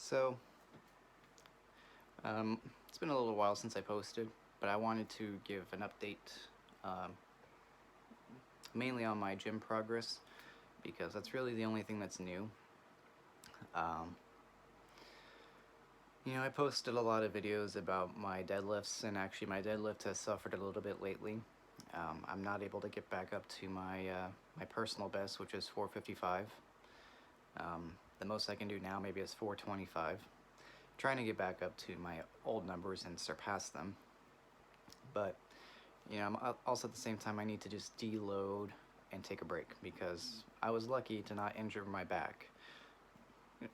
So, it's been a little while since I posted, but I wanted to give an update um, mainly on my gym progress because that's really the only thing that's new. Um, I posted a lot of videos about my deadlifts, and actually, my deadlift has suffered a little bit lately. I'm not able to get back up to my personal best, which is 455. The most I can do now maybe is 425. Trying to get back up to my old numbers and surpass them, but also at the same time I need to just deload and take a break because I was lucky to not injure my back.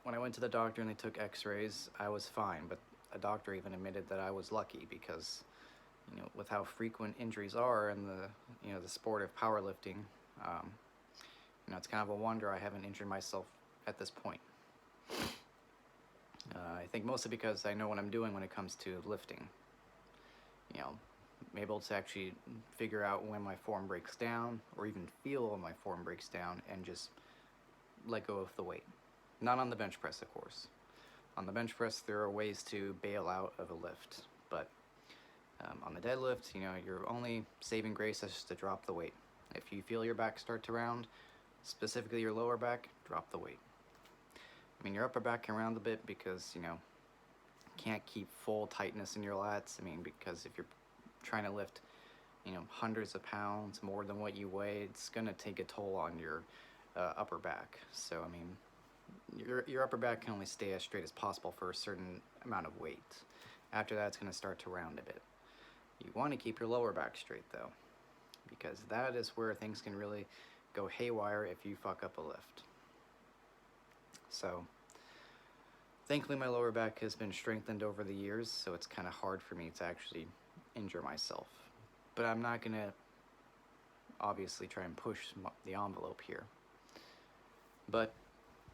When I went to the doctor and they took x-rays, I was fine, but a doctor even admitted that I was lucky because with how frequent injuries are in the sport of powerlifting, um, it's kind of a wonder I haven't injured myself at this point. I think mostly because I know what I'm doing when it comes to lifting. I'm able to actually figure out when my form breaks down, or even feel when my form breaks down, and just let go of the weight. Not on the bench press, of course. On the bench press, there are ways to bail out of a lift, but on the deadlift, your only saving grace is just to drop the weight. If you feel your back start to round, specifically your lower back, drop the weight. I mean, your upper back can round a bit because, can't keep full tightness in your lats. I mean, because if you're trying to lift, hundreds of pounds more than what you weigh, it's gonna take a toll on your upper back. So, I mean, your upper back can only stay as straight as possible for a certain amount of weight. After that, it's gonna start to round a bit. You want to keep your lower back straight though, because that is where things can really go haywire if you fuck up a lift. So, thankfully my lower back has been strengthened over the years, so it's kind of hard for me to actually injure myself. But I'm not going to obviously try and push the envelope here. But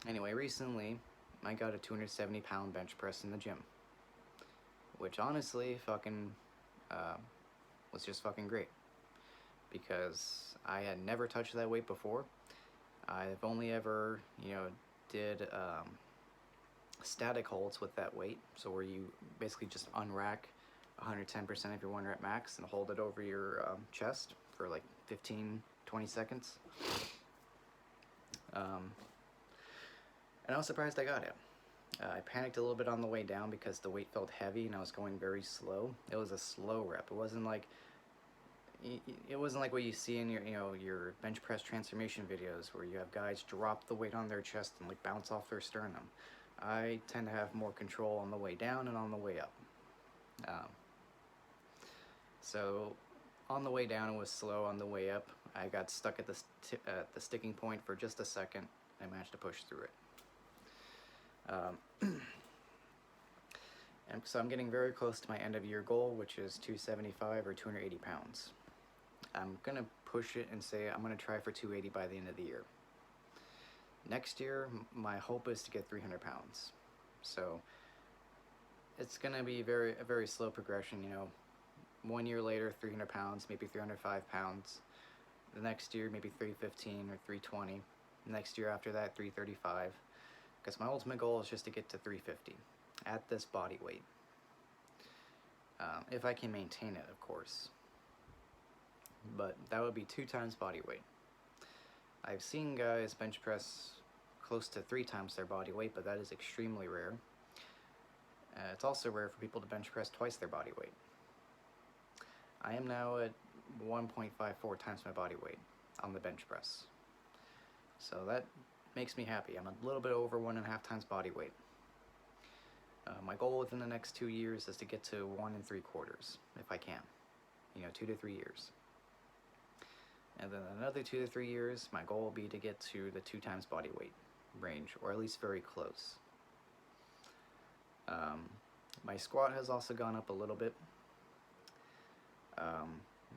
anyway, recently I got a 270-pound bench press in the gym, which honestly was just fucking great because I had never touched that weight before. I've only ever, did static holds with that weight, so where you basically just unrack 110% of your 1 rep max and hold it over your chest for like 15-20 seconds. And I was surprised I got it. I panicked a little bit on the way down because the weight felt heavy and I was going very slow. It was a slow rep. It wasn't like what you see in your bench press transformation videos where you have guys drop the weight on their chest and like bounce off their sternum. I tend to have more control on the way down and on the way up. So on the way down it was slow. On the way up I got stuck at the sticking point for just a second. I managed to push through it. And so I'm getting very close to my end of year goal, which is 275 or 280 pounds. I'm gonna push it and say I'm gonna try for 280 by the end of the year. Next year, my hope is to get 300 pounds. So it's gonna be a very slow progression. 1 year later, 300 pounds, maybe 305 pounds. The next year, maybe 315 or 320. Next year after that, 335. Because my ultimate goal is just to get to 350 at this body weight. If I can maintain it, of course. But that would be 2 times body weight. I've seen guys bench press close to 3 times their body weight, but that is extremely rare. It's also rare for people to bench press twice their body weight. I am now at 1.54 times my body weight on the bench press. So that makes me happy. I'm a little bit over 1.5 times body weight. My goal within the next 2 years is to get to 1 3/4, if I can. 2 to 3 years. And then another 2 to 3 years, my goal will be to get to the 2 times body weight range, or at least very close. My squat has also gone up a little bit.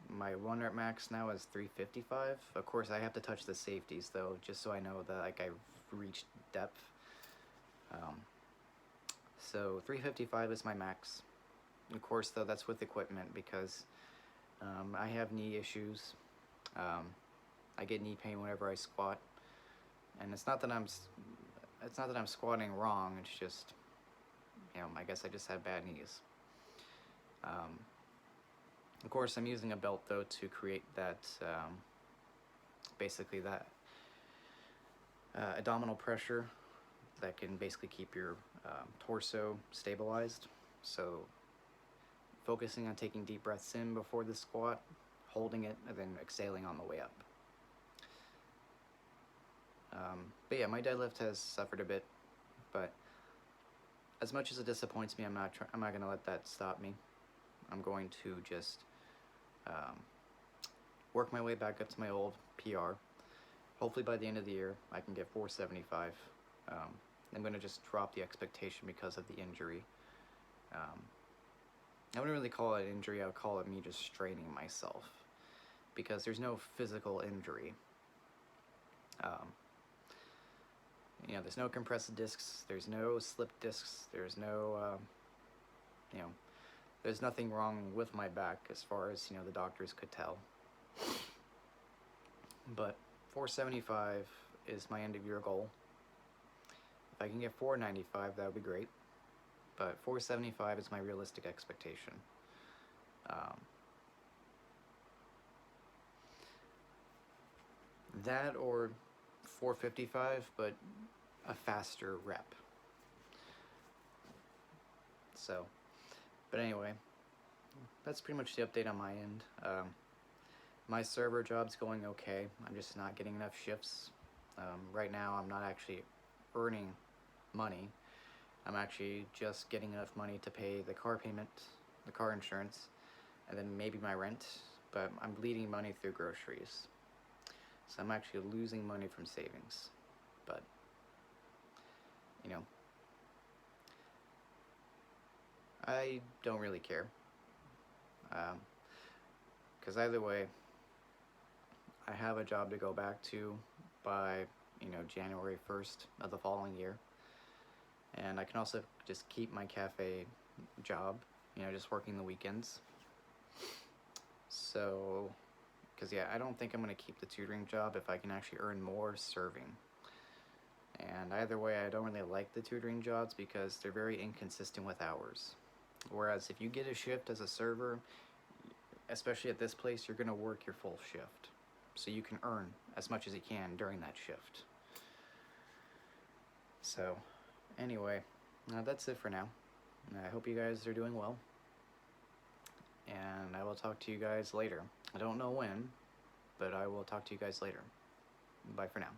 My 1 rep max now is 355. Of course, I have to touch the safeties though, just so I know that I've reached depth. So 355 is my max. Of course, though, that's with equipment because I have knee issues. I get knee pain whenever I squat, and it's not that I'm squatting wrong. It's just I guess I just had bad knees. Of course, I'm using a belt though to create that, basically that abdominal pressure that can basically keep your torso stabilized. So focusing on taking deep breaths in before the squat, holding it, and then exhaling on the way up. But yeah, my deadlift has suffered a bit, but as much as it disappoints me, I'm not going to let that stop me. I'm going to just work my way back up to my old PR. Hopefully by the end of the year, I can get 475. I'm going to just drop the expectation because of the injury. I wouldn't really call it injury, I would call it me just straining myself, because there's no physical injury. There's no compressed discs, there's no slipped discs, there's no, there's nothing wrong with my back as far as, the doctors could tell. But 475 is my end of year goal. If I can get 495, that would be great. But 475 is my realistic expectation. That or 455, but a faster rep. So, but anyway, that's pretty much the update on my end. My server job's going okay. I'm just not getting enough shifts. Right now, I'm not actually earning money. I'm actually just getting enough money to pay the car payment, the car insurance, and then maybe my rent, but I'm bleeding money through groceries. So I'm actually losing money from savings. But, I don't really care. Because either way, I have a job to go back to by, January 1st of the following year. And I can also just keep my cafe job, just working the weekends. So, because yeah, I don't think I'm going to keep the tutoring job if I can actually earn more serving. And either way, I don't really like the tutoring jobs because they're very inconsistent with hours. Whereas if you get a shift as a server, especially at this place, you're going to work your full shift. So you can earn as much as you can during that shift. So, anyway, that's it for now. I hope you guys are doing well. And I will talk to you guys later. I don't know when, but I will talk to you guys later. Bye for now.